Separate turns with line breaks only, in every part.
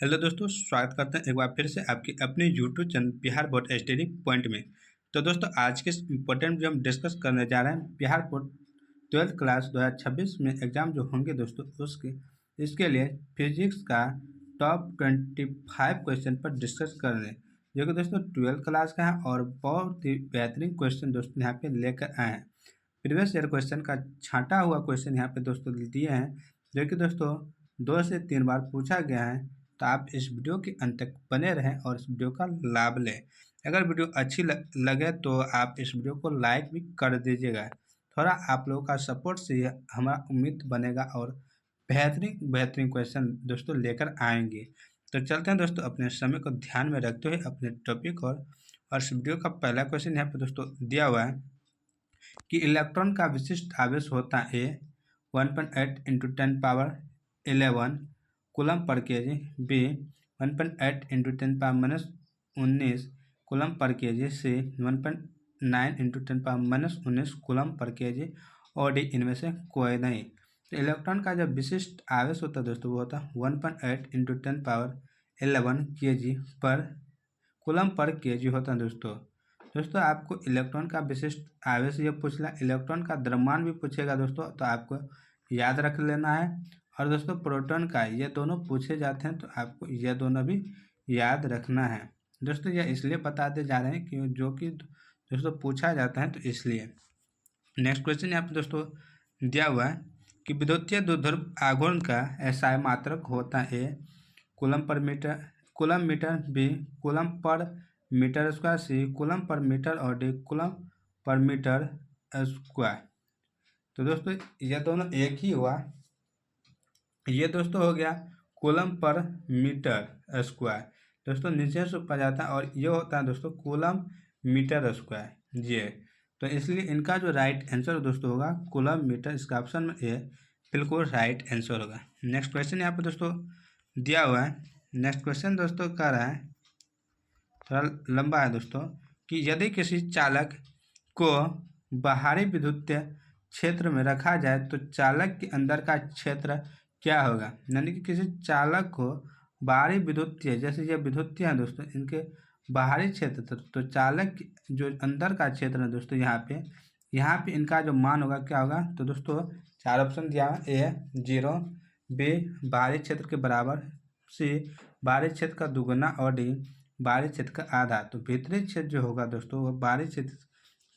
Hello दोस्तों, स्वागत करते हैं एक बार फिर से आपकी अपनी YouTube channel Bihar board study point में। तो दोस्तों, आज के इम्पोर्टेंट वीडियो हम डिस्कस करने जा रहे हैं बिहार बोर्ड 12th क्लास 2026 में एग्जाम जो होंगे दोस्तों उसके इसके लिए फिजिक्स का टॉप 25 क्वेश्चन पर डिस्कस करने, जो कि दोस्तों 12th क्लास का है और बहुत ही बेहतरीन क्वेश्चन दोस्तों यहाँ पे लेकर आए हैं। प्रीवियस ईयर क्वेश्चन का छांटा हुआ क्वेश्चन यहाँ पे दोस्तों दिए हैं, जो कि दोस्तों 2 से 3 बार पूछा गया है। तो आप इस वीडियो के अंत तक बने रहें और इस वीडियो का लाभ लें। अगर वीडियो अच्छी लगे तो आप इस वीडियो को लाइक भी कर दीजिएगा। थोड़ा आप लोगों का सपोर्ट से हमारा उम्मीद बनेगा और बेहतरीन बेहतरीन क्वेश्चन दोस्तों लेकर आएंगे। तो चलते हैं दोस्तों, अपने समय को ध्यान में रखते हुए अपने टॉपिक और इस वीडियो का पहला क्वेश्चन यहाँ पे दोस्तों दिया हुआ है कि इलेक्ट्रॉन का विशिष्ट आवेश होता है 1.8 into 10 power 11 coulomb per K G, B 1.8 into 10 power minus 19 coulomb per K G, C 1.9 into 10 power minus 19 coulomb per K जी, और डी इनमें से कोई नहीं। तो इलेक्ट्रॉन का जब विशिष्ट आवेश होता है दोस्तों वो होता है 1.8 इंटू 10 पावर 11 के जी पर कूलम पर के जी होता है दोस्तों आपको इलेक्ट्रॉन का विशिष्ट आवेश ये पूछना, इलेक्ट्रॉन का द्रव्यमान भी पूछेगा दोस्तों, तो आपको याद रख लेना है। और दोस्तों प्रोटॉन का, ये दोनों पूछे जाते हैं तो आपको ये दोनों भी याद रखना है दोस्तों। ये इसलिए बताते जा रहे हैं कि जो कि दोस्तों पूछा जाता है, तो इसलिए नेक्स्ट क्वेश्चन यहाँ पे दोस्तों दिया हुआ है कि विद्युतीय द्विध्रुव आघूर्ण का एसआई मात्रक होता है coulomb per metre, coulomb metre, B coulomb per metre square, C coulomb per metre, और D coulomb per metre square. तो दोस्तों ये दोनों एक ही हुआ, ये दोस्तों हो गया कूलम पर मीटर स्क्वायर दोस्तों, नीचे से ऊपर जाता है, और ये होता है दोस्तों कूलम मीटर स्क्वायर ये। तो इसलिए इनका जो राइट आंसर दोस्तों होगा कूलम मीटर, इसका ऑप्शन में ए बिल्कुल राइट आंसर होगा। नेक्स्ट क्वेश्चन यहाँ पे दोस्तों दिया हुआ है। नेक्स्ट क्वेश्चन दोस्तों कह रहा है, थोड़ा लंबा है दोस्तों, कि यदि किसी चालक को बाहरी विद्युतीय क्षेत्र में रखा जाए तो चालक के अंदर का क्षेत्र क्या होगा। यानी कि किसी चालक को बाहरी विद्युतीय, जैसे ये विद्युतीय है दोस्तों, इनके बाहरी क्षेत्र, तो चालक जो अंदर का क्षेत्र है दोस्तों यहाँ पे इनका जो मान होगा क्या होगा। तो दोस्तों 4 ऑप्शन दिया है, ए 0, बी बाहरी क्षेत्र के बराबर, सी बाहरी क्षेत्र का दुगुना, और डी बाहरी क्षेत्र का आधा। तो भीतरी क्षेत्र जो होगा दोस्तों वो बाहरी क्षेत्र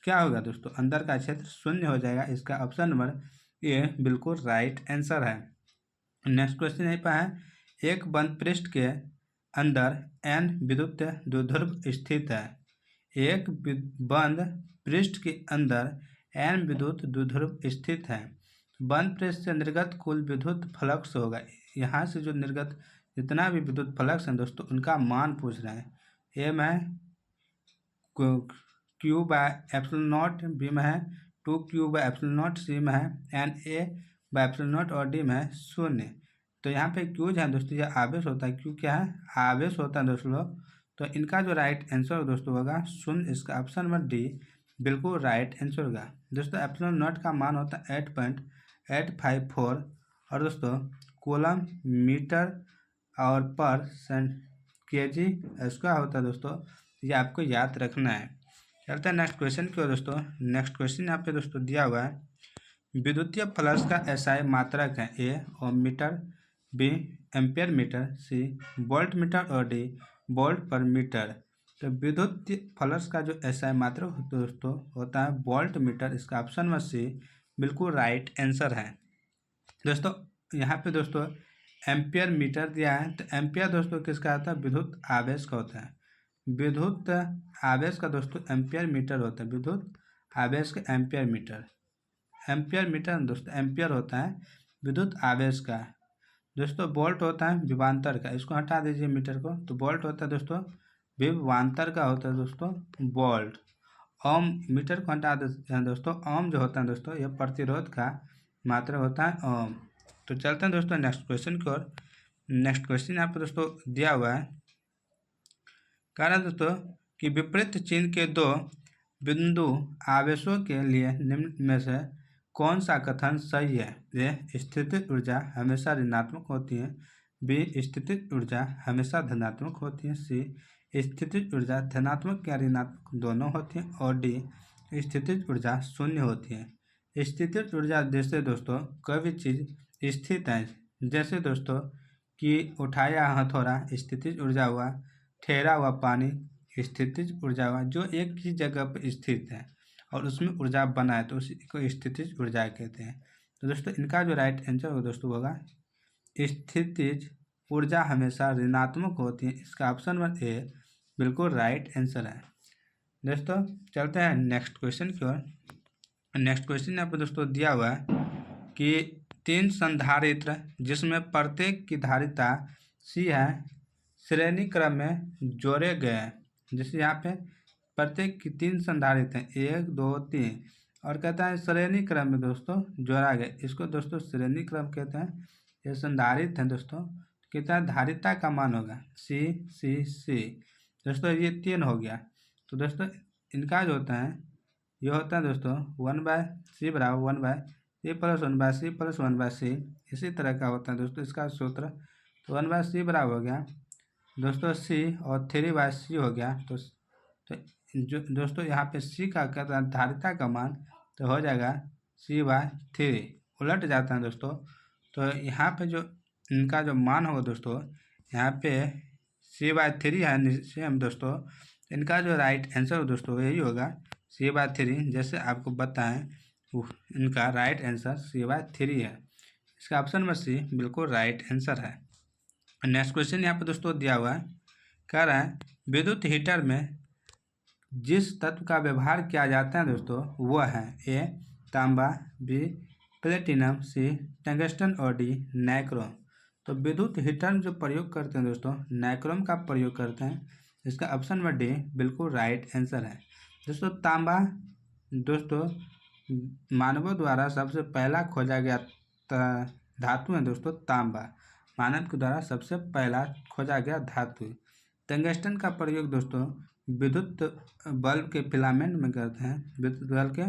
क्या होगा दोस्तों, अंदर का क्षेत्र 0 हो जाएगा। इसका ऑप्शन नंबर ए बिल्कुल राइट आंसर है। नेक्स्ट क्वेश्चन यहीं पर है, एक बंद पृष्ठ के अंदर n विद्युत द्विध्रुव स्थित है। एक बंद पृष्ठ के अंदर n विद्युत द्विध्रुव स्थित है। बंद पृष्ठ से निर्गत कुल विद्युत फ्लक्स होगा, यहाँ से जो निर्गत जितना भी विद्युत फ्लक्स है दोस्तों उनका मान पूछ रहे हैं। ए में है Q by epsilon naught, B में है 2q by epsilon naught, C में है N A by epsilon naught, और डी में है 0। तो यहाँ पे क्यू जो है दोस्तों ये आवेश होता है, क्यू क्या है आवेश होता है दोस्तों। तो इनका जो राइट आंसर दोस्तों होगा 0, इसका ऑप्शन नंबर डी बिल्कुल राइट आंसर होगा दोस्तों। एप्सिलॉन नॉट का मान होता है 8.854, और दोस्तों कूलम मीटर और पर के जी स्क्वायर होता है दोस्तों, ये आपको याद रखना है। चलते हैं नेक्स्ट क्वेश्चन की ओर दोस्तों। नेक्स्ट क्वेश्चन यहाँ पे दोस्तों दिया हुआ है, विद्युतीय फ्लक्स का एसआई मात्रक है, A ohm metre, B ampere metre, C volt metre, और डी वोल्ट पर मीटर। तो विद्युतीय फ्लक्स का जो एसआई मात्रक दोस्तों होता है वोल्ट मीटर, इसका ऑप्शन में सी बिल्कुल राइट आंसर है दोस्तों। यहाँ पे दोस्तों एम्पियर मीटर दिया है, तो एम्पियर दोस्तों किसका होता है विद्युत आवेश का होता है, विद्युत आवेश का दोस्तों एम्पियर मीटर होता है, विद्युत आवेश का एम्पियर मीटर, एम्पियर मीटर दोस्तों एम्पियर होता है विद्युत आवेश का दोस्तों। वोल्ट होता है विभवांतर का, इसको हटा दीजिए मीटर को, तो वोल्ट होता है दोस्तों विभवांतर का होता है दोस्तों वोल्ट। ओम मीटर को हटा देते हैं दोस्तों, ओम जो होता है दोस्तों यह प्रतिरोध का मात्रा होता है ओम। तो चलते हैं दोस्तों नेक्स्ट क्वेश्चन की ओर। नेक्स्ट क्वेश्चन यहाँ पर दोस्तों दिया हुआ है, कह रहा है दोस्तों कि विपरीत चिन्ह के दो बिंदु आवेशों के लिए निम्न में से कौन सा कथन सही है। ए स्थितिज ऊर्जा हमेशा ऋणात्मक होती है, बी स्थितिज ऊर्जा हमेशा धनात्मक होती है, सी स्थितिज ऊर्जा धनात्मक या ऋणात्मक दोनों होती है, और डी स्थितिज ऊर्जा शून्य होती है। स्थितिज ऊर्जा जैसे दोस्तों कोई भी चीज़ स्थित है, जैसे दोस्तों कि उठाया हथौड़ा स्थितिज ऊर्जा हुआ, ठहरा हुआ पानी स्थितिज ऊर्जा हुआ, जो एक ही जगह पर स्थित है और उसमें ऊर्जा बना है तो उसी को स्थितिज ऊर्जा कहते हैं। तो दोस्तों इनका जो राइट आंसर होगा दोस्तों होगा स्थितिज ऊर्जा हमेशा ऋणात्मक होती है। इसका ऑप्शन नंबर ए बिल्कुल राइट आंसर है। दोस्तों चलते हैं नेक्स्ट क्वेश्चन की ओर। नेक्स्ट क्वेश्चन यहाँ पर दोस्तों दिया हुआ है कि 3 संधारित्र जिसमें प्रत्येक की धारिता सी है श्रेणी क्रम में जोड़े गए हैं। जैसे यहाँ पे प्रत्येक की 3 संधारित्र हैं, 1 2 3, और कहता है श्रेणी क्रम में दोस्तों जोड़ा गया। इसको दोस्तों श्रेणी क्रम कहते हैं। ये संधारित्र हैं दोस्तों, कितना धारिता का मान होगा सी सी सी। दोस्तों ये 3 हो गया। तो दोस्तों इनका जो होता है ये होता है दोस्तों 1/c बराबर 1/c plus 1/c plus 1/c, इसी तरह का होता है दोस्तों इसका सूत्र। तो 1/c बराबर हो गया दोस्तों c और 3/c हो गया। तो जो दोस्तों यहाँ पे c का कहता है धारिता का मान, तो हो जाएगा c/3, उलट जाता है दोस्तों। तो यहाँ पे जो इनका जो मान होगा दोस्तों यहाँ पे c/3 है नीचे हम दोस्तों, इनका जो राइट आंसर हो दोस्तों यही होगा c/3। जैसे आपको बताएं इनका राइट आंसर c/3 है। इसका ऑप्शन नंबर सी बिल्कुल राइट आंसर है। नेक्स्ट क्वेश्चन यहाँ पे दोस्तों दिया हुआ है, कह रहा है विद्युत हीटर में जिस तत्व का व्यवहार किया जाता है दोस्तों वह है ए तांबा, बी प्लेटिनम, सी टंगस्टन और डी नाइक्रोम। तो विद्युत हीटर में जो प्रयोग करते हैं दोस्तों नाइक्रोम का प्रयोग करते हैं। इसका ऑप्शन नंबर डी बिल्कुल राइट आंसर है। दोस्तों तांबा दोस्तों मानवों द्वारा सबसे पहला खोजा गया धातु है दोस्तों तांबा, मानव के द्वारा सबसे पहला खोजा गया धातु। टंगस्टन का प्रयोग दोस्तों विद्युत बल्ब के फिलामेंट में करते हैं, विद्युत बल्ब के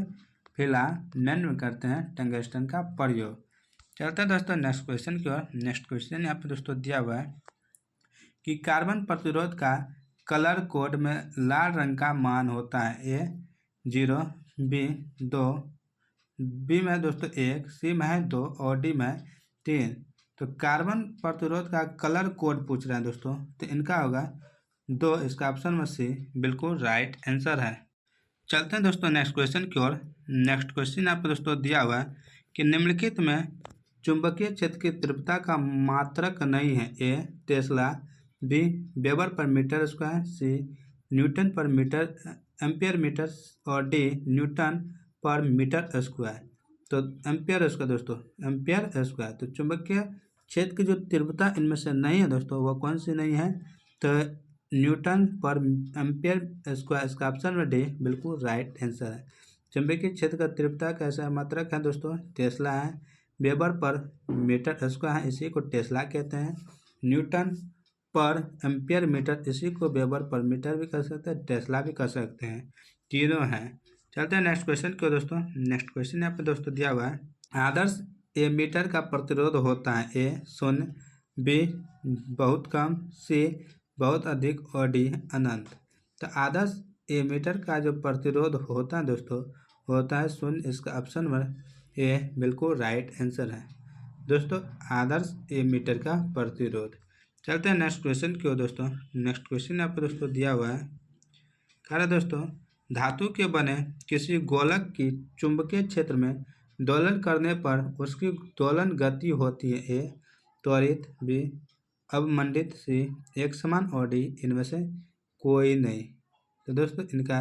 फिलामेंट में करते हैं टंगस्टन का प्रयोग। चलते हैं दोस्तों नेक्स्ट क्वेश्चन की ओर। नेक्स्ट क्वेश्चन यहाँ पे दोस्तों दिया हुआ है कि कार्बन प्रतिरोध का कलर कोड में लाल रंग का मान होता है ए 0, बी 2, बी में दोस्तों 1, सी में है 2 और डी में 3। तो कार्बन प्रतिरोध का कलर कोड पूछ रहे हैं दोस्तों, तो इनका होगा 2। इसका ऑप्शन में सी बिल्कुल राइट आंसर है। चलते हैं दोस्तों नेक्स्ट क्वेश्चन की ओर। नेक्स्ट क्वेश्चन यहाँ पर दोस्तों दिया हुआ है कि निम्नलिखित में चुंबकीय क्षेत्र की तीव्रता का मात्रक नहीं है A tesla, B weber per metre square, C newton per metre ampere metre और D newton per metre square. तो एम्पियर स्क्वायर दोस्तों एम्पियर स्क्वायर। तो चुंबकीय क्षेत्र की जो तीव्रता इनमें से नहीं है दोस्तों वो कौन सी नहीं है, तो न्यूटन पर एम्पियर स्क्वायर। इसका ऑप्शन में डी बिल्कुल राइट आंसर है। चुंबकीय क्षेत्र का तीव्रता कैसा मात्रक है दोस्तों टेस्ला है, वेबर पर मीटर स्क्वायर है इसी को टेस्ला कहते हैं, न्यूटन पर एम्पियर मीटर इसी को वेबर पर मीटर भी कर सकते हैं, टेस्ला भी कर सकते हैं, तीनों हैं। चलते हैं नेक्स्ट क्वेश्चन को दोस्तों। नेक्स्ट क्वेश्चन यहाँ पे दोस्तों दिया हुआ है आदर्श एमीटर का प्रतिरोध होता है ए 0, बी बहुत कम, सी बहुत अधिक और डी अनंत। तो आदर्श एमीटर का जो प्रतिरोध होता है दोस्तों होता है 0। इसका ऑप्शन नंबर ए बिल्कुल राइट आंसर है दोस्तों आदर्श एमीटर का प्रतिरोध। चलते हैं नेक्स्ट क्वेश्चन की ओर दोस्तों। नेक्स्ट क्वेश्चन यहाँ पर दोस्तों दिया हुआ है, कह रहा है दोस्तों धातु के बने किसी गोलक की चुंबकीय क्षेत्र में दोलन करने पर उसकी दोलन गति होती है ए त्वरित, बी अवमंडित, सी एक समान और डी इनमें से कोई नहीं। तो दोस्तों इनका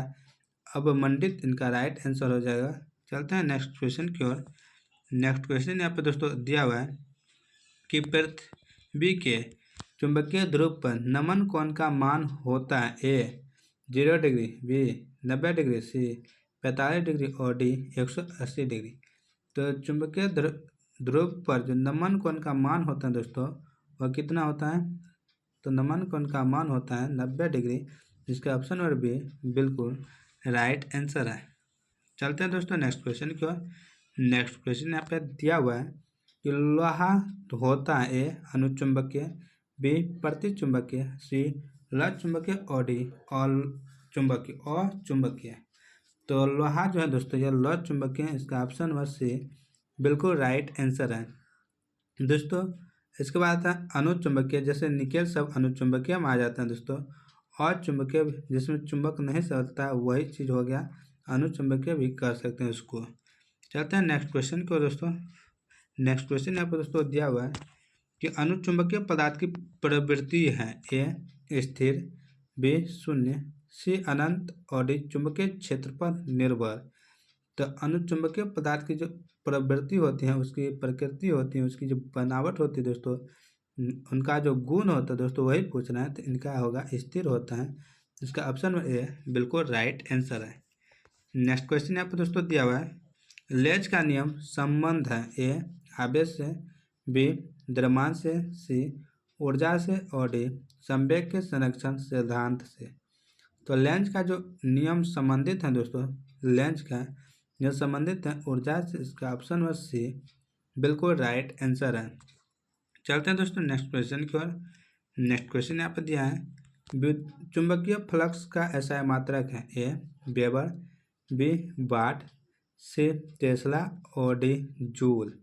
अवमंडित इनका राइट आंसर हो जाएगा। चलते हैं नेक्स्ट क्वेश्चन की ओर। नेक्स्ट क्वेश्चन यहाँ पे दोस्तों दिया हुआ है कि पृथ्वी के चुंबकीय ध्रुव पर नमन कोण का मान होता है ए 0 डिग्री, बी 90 डिग्री, सी 45 डिग्री और डी 180 डिग्री। तो चुंबकीय ध्रुव पर जो नमन कोण का मान होता है दोस्तों वह कितना होता है, तो नमन कोण का मान होता है 90 डिग्री, जिसका ऑप्शन नंबर बी बिल्कुल राइट आंसर है। चलते हैं दोस्तों नेक्स्ट क्वेश्चन की ओर। नेक्स्ट क्वेश्चन यहाँ पे दिया हुआ है कि लोहा होता है ए अनुचुंबकीय, बी प्रतिचुंबकीय, सी लचुंबकीय और डी अचुंबकीय अचुंबकीय। तो लोहा जो है दोस्तों यह लचुंबकीय है, इसका ऑप्शन नंबर सी बिल्कुल राइट आंसर है दोस्तों। इसके बाद आता है अनुचुंबकीय, जैसे निकेल सब अनुचुंबकीय में आ जाते हैं दोस्तों। अचुंबकीय जिसमें चुंबक नहीं चलता वही चीज़ हो गया अनुचुंबकीय भी कर सकते हैं उसको। चलते हैं नेक्स्ट क्वेश्चन को दोस्तों। नेक्स्ट क्वेश्चन यहाँ पर दोस्तों दिया हुआ है कि अनुचुंबकीय पदार्थ की प्रवृत्ति है ए स्थिर, बी शून्य, सी अनंत और डी चुंबकीय क्षेत्र पर निर्भर। तो अनुचुंबकीय पदार्थ की जो प्रवृत्ति होती है, उसकी प्रकृति होती है, उसकी जो बनावट होती है दोस्तों, उनका जो गुण होता है दोस्तों वही पूछना है। तो इनका होगा स्थिर होता है, इसका ऑप्शन में ए बिल्कुल राइट आंसर है। नेक्स्ट क्वेश्चन यहाँ पर दोस्तों दिया हुआ है लेज का नियम संबंध है ए आवेश से, बी द्रव्यमान से, सी ऊर्जा से और डी संवेग के संरक्षण सिद्धांत से। तो लेंज का जो नियम संबंधित है दोस्तों, लेंज का जो संबंधित है ऊर्जा से, इसका ऑप्शन नंबर सी बिल्कुल राइट आंसर है। चलते हैं दोस्तों नेक्स्ट क्वेश्चन की ओर। नेक्स्ट क्वेश्चन यहाँ पर दिया है चुंबकीय फ्लक्स का एसआई मात्रक है ए वेबर, बी वाट, सी टेस्ला और डी जूल।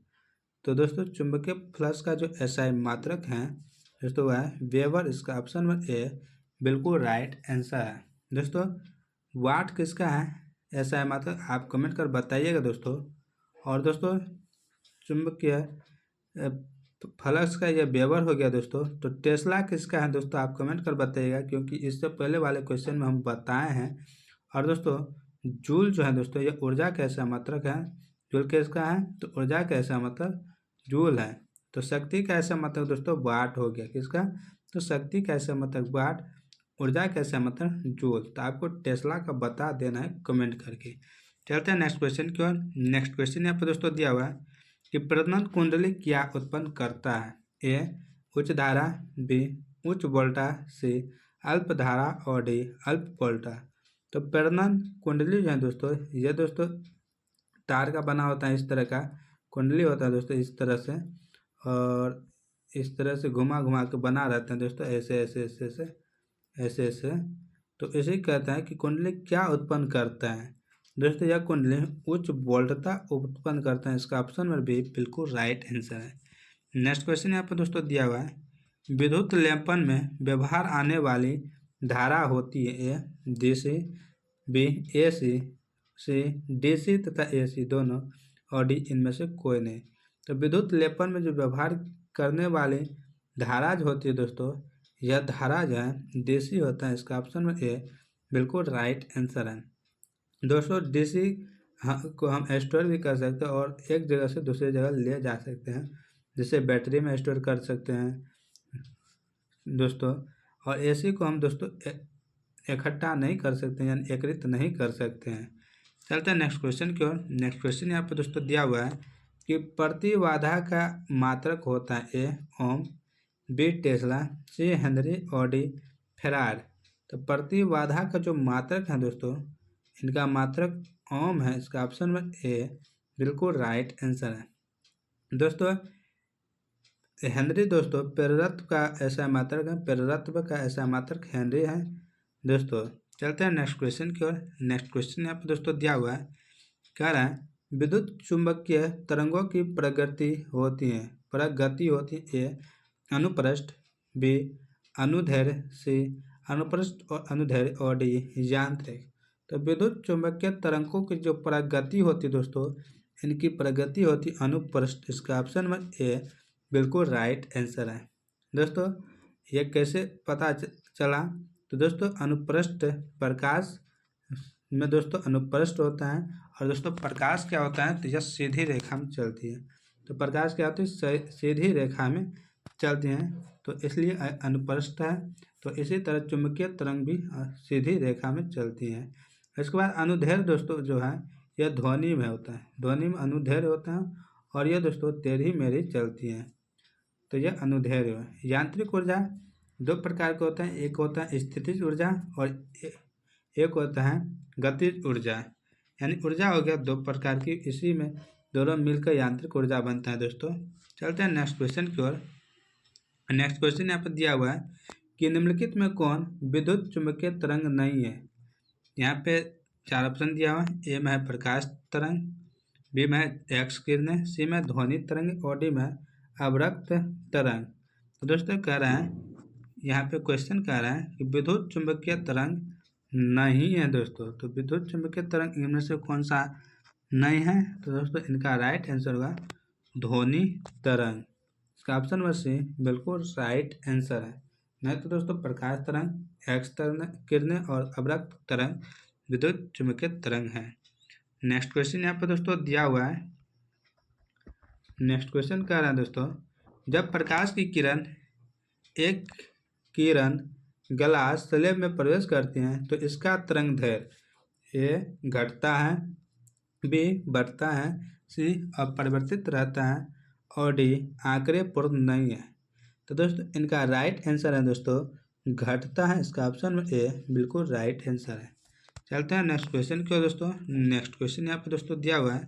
तो दोस्तों चुंबकीय फ्लक्स का जो एसआई मात्रक है दोस्तों वह है वेबर, इसका ऑप्शन नंबर ए बिल्कुल राइट आंसर है दोस्तों। वाट किसका है एसआई मात्रक आप कमेंट कर बताइएगा दोस्तों। और दोस्तों चुंबकीय फ्लक्स का यह वेबर हो गया दोस्तों। तो टेस्ला किसका है दोस्तों आप कमेंट कर बताइएगा, क्योंकि इससे पहले वाले क्वेश्चन में हम बताए हैं। और दोस्तों जूल जो है दोस्तों यह ऊर्जा का ऐसा मात्रक है। जूल किसका है तो ऊर्जा का ऐसा मात्रक जूल है। तो शक्ति का ऐसा मात्रक दोस्तों वाट हो गया, किसका तो शक्ति का ऐसा मात्रक वाट, ऊर्जा का ऐसा मात्रक जूल। तो आपको टेस्ला का बता देना है कमेंट करके। चलते हैं नेक्स्ट क्वेश्चन की ओर। नेक्स्ट क्वेश्चन यहाँ पर दोस्तों दिया हुआ है कि प्रजनन कुंडली क्या उत्पन्न करता है ए उच्च धारा, बी उच्च वोल्टा, सी अल्प धारा और डी अल्प वोल्टा। तो प्रजनन कुंडली जो है दोस्तों ये दोस्तों तार का बना होता है, इस तरह का कुंडली होता है दोस्तों, इस तरह से और इस तरह से घुमा घुमा के बना रहते हैं दोस्तों, ऐसे ऐसे ऐसे ऐसे ऐसे ऐसे। तो इसे कहता है कि कुंडली क्या उत्पन्न करता है दोस्तों, यह कुंडली उच्च वोल्टता उत्पन्न करता है, इसका ऑप्शन में भी बिल्कुल राइट आंसर है। नेक्स्ट क्वेश्चन यहाँ पर दोस्तों दिया हुआ है विद्युत लेपन में व्यवहार आने वाली धारा होती है ए डीसी, बी एसी, सी डीसी तथा एसी दोनों और डी इनमें से कोई नहीं। तो विद्युत लेपन में जो व्यवहार करने वाली धारा जो होती है दोस्तों, यह धारा जो है डीसी होता है, इसका ऑप्शन में ए बिल्कुल राइट आंसर है दोस्तों। डीसी को हम स्टोर भी कर सकते हैं और एक जगह से दूसरी जगह ले जा सकते हैं, जैसे बैटरी में स्टोर कर सकते हैं दोस्तों। और एसी को हम दोस्तों इकट्ठा नहीं कर सकते, यानी एकत्रित नहीं कर सकते हैं। चलते हैं नेक्स्ट क्वेश्चन की ओर। नेक्स्ट क्वेश्चन यहाँ पर दोस्तों दिया हुआ है कि प्रतिबाधा का मात्रक होता है A Om, B Tesla, C Henry और डी फेराड। तो प्रतिबाधा का जो मात्रक है दोस्तों, इनका मात्रक ओम है, इसका ऑप्शन में ए बिल्कुल राइट आंसर है दोस्तों। हेनरी दोस्तों प्रेरकत्व का ऐसा मात्रक है, प्रेरकत्व का ऐसा मात्रक हेनरी है दोस्तों। चलते हैं नेक्स्ट क्वेश्चन की ओर। नेक्स्ट क्वेश्चन यहाँ पर दोस्तों दिया हुआ है, कह रहा है विद्युत चुंबकीय तरंगों की प्रगति होती है ए अनुप्रस्थ, बी अनुदैर्ध्य, सी अनुप्रस्थ और अनुदैर्ध्य और डी यांत्रिक। तो विद्युत चुंबकीय तरंगों की जो प्रगति होती है दोस्तों, इनकी प्रगति होती अनुप्रस्थ, इसका ऑप्शन में ए बिल्कुल राइट आंसर है दोस्तों। ये कैसे पता चला तो दोस्तों अनुप्रस्थ प्रकाश में दोस्तों अनुप्रस्थ होता है, और दोस्तों प्रकाश क्या होता है तो यह सीधी रेखा में चलती है। तो प्रकाश क्या होती है सीधी रेखा में चलती हैं, तो इसलिए अनुप्रस्थ है। तो इसी तरह चुंबकीय तरंग भी सीधी रेखा में चलती हैं। इसके बाद अनुदैर्ध्य दोस्तों जो है यह ध्वनि में होता है, ध्वनि में अनुदैर्ध्य होता है और यह दोस्तों टेढ़ी मेढ़ी चलती हैं, तो यह अनुदैर्ध्य है। यांत्रिक ऊर्जा दो प्रकार के होता है, एक होता है स्थितिज ऊर्जा और एक होता है गतिज ऊर्जा। यानी ऊर्जा हो गया दो प्रकार की, इसी में दोनों मिलकर यांत्रिक ऊर्जा बनता है दोस्तों। चलते हैं नेक्स्ट क्वेश्चन की ओर। नेक्स्ट क्वेश्चन यहाँ पर दिया हुआ है कि निम्नलिखित में कौन विद्युत चुंबकीय तरंग नहीं है। यहाँ पे 4 ऑप्शन दिया हुआ है। ए में है प्रकाश तरंग, बी में है एक्स किरणें, सी में ध्वनि तरंग और डी में अवरक्त तरंग। तो दोस्तों कह रहे हैं, यहाँ पे क्वेश्चन कह रहे हैं कि विद्युत चुंबकीय तरंग नहीं है दोस्तों। तो विद्युत चुंबकीय तरंग इनमें से कौन सा नहीं है। तो दोस्तों इनका राइट आंसर होगा ध्वनि तरंग। इसका ऑप्शन नंबर सी बिल्कुल राइट आंसर है। नहीं तो दोस्तों प्रकाश तरंग, एक्स तरंग किरणें और अवरक्त तरंग विद्युत चुंबकीय तरंग है। नेक्स्ट क्वेश्चन यहाँ पर दोस्तों दिया हुआ है। नेक्स्ट क्वेश्चन कह रहा है दोस्तों, जब प्रकाश की किरण एक किरण ग्लास स्लेब में प्रवेश करती हैं तो इसका तरंग दैर्ध्य ए घटता है, बी बढ़ता है, सी अपरिवर्तित रहता है और डी आंकड़े पूर्ण नहीं है। तो दोस्तों इनका राइट आंसर है दोस्तों घटता है। इसका ऑप्शन में ए बिल्कुल राइट आंसर है। चलते हैं नेक्स्ट क्वेश्चन की ओर दोस्तों। नेक्स्ट क्वेश्चन यहाँ पे दोस्तों दिया हुआ है,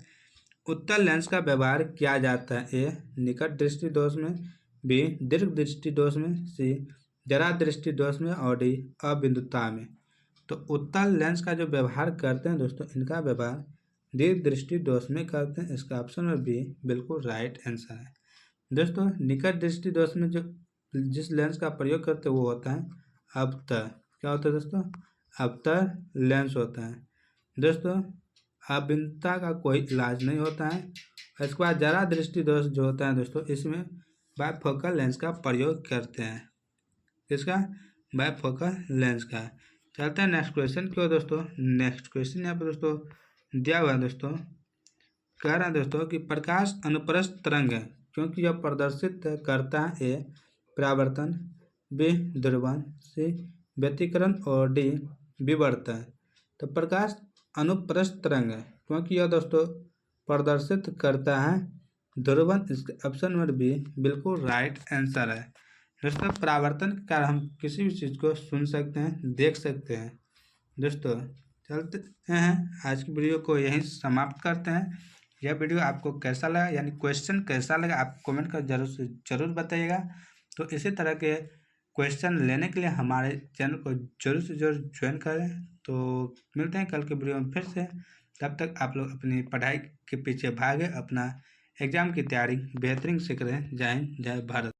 उत्तल लेंस का व्यवहार किया जाता है। ए निकट दृष्टि दोष में, बी दीर्घ दृष्टि दोष में, सी जरा दृष्टि दोष में और डी अबिंदुता में। तो उत्तल लेंस का जो व्यवहार करते हैं दोस्तों, इनका व्यवहार दीर्घ दृष्टि दोष में करते हैं। इसका ऑप्शन में बी बिल्कुल राइट आंसर है। दोस्तों निकट दृष्टि दोष में जो जिस लेंस का प्रयोग करते हैं वो होता है अवतर। क्या होता है दोस्तों? अवतर लेंस होता है। दोस्तों अभिन्नता का कोई इलाज नहीं होता है। इसके बाद जरा दृष्टि दोष जो होता है दोस्तों, इसमें बायफोकल लेंस का प्रयोग करते हैं। इसका बायफोकल लेंस का। चलते हैं नेक्स्ट क्वेश्चन की ओर दोस्तों। नेक्स्ट क्वेश्चन यहाँ पर दोस्तों दिया हुआ है दोस्तों, कह रहा है दोस्तों कि प्रकाश अनुप्रस्थ तरंग है क्योंकि यह प्रदर्शित करता है ए परावर्तन, बी ध्रुवण, सी व्यतिकरण और डी विवर्तन। तो प्रकाश अनुप्रस्थ तरंग है क्योंकि यह दोस्तों प्रदर्शित करता है ध्रुवण। इसका ऑप्शन नंबर बी बिल्कुल राइट आंसर है। दोस्तों परावर्तन के कारण हम किसी भी चीज़ को सुन सकते हैं, देख सकते हैं। दोस्तों चलते हैं आज की वीडियो को यहीं समाप्त करते हैं। यह वीडियो आपको कैसा लगा, यानी क्वेश्चन कैसा लगा, आप कमेंट कर जरूर बताइएगा। तो इसी तरह के क्वेश्चन लेने के लिए हमारे चैनल को जरूर से जरूर ज्वाइन करें। तो मिलते हैं कल के वीडियो में फिर से। तब तक आप लोग अपनी पढ़ाई के पीछे भागे, अपना एग्ज़ाम की तैयारी बेहतरीन से करें। जय हिंद, जय भारत।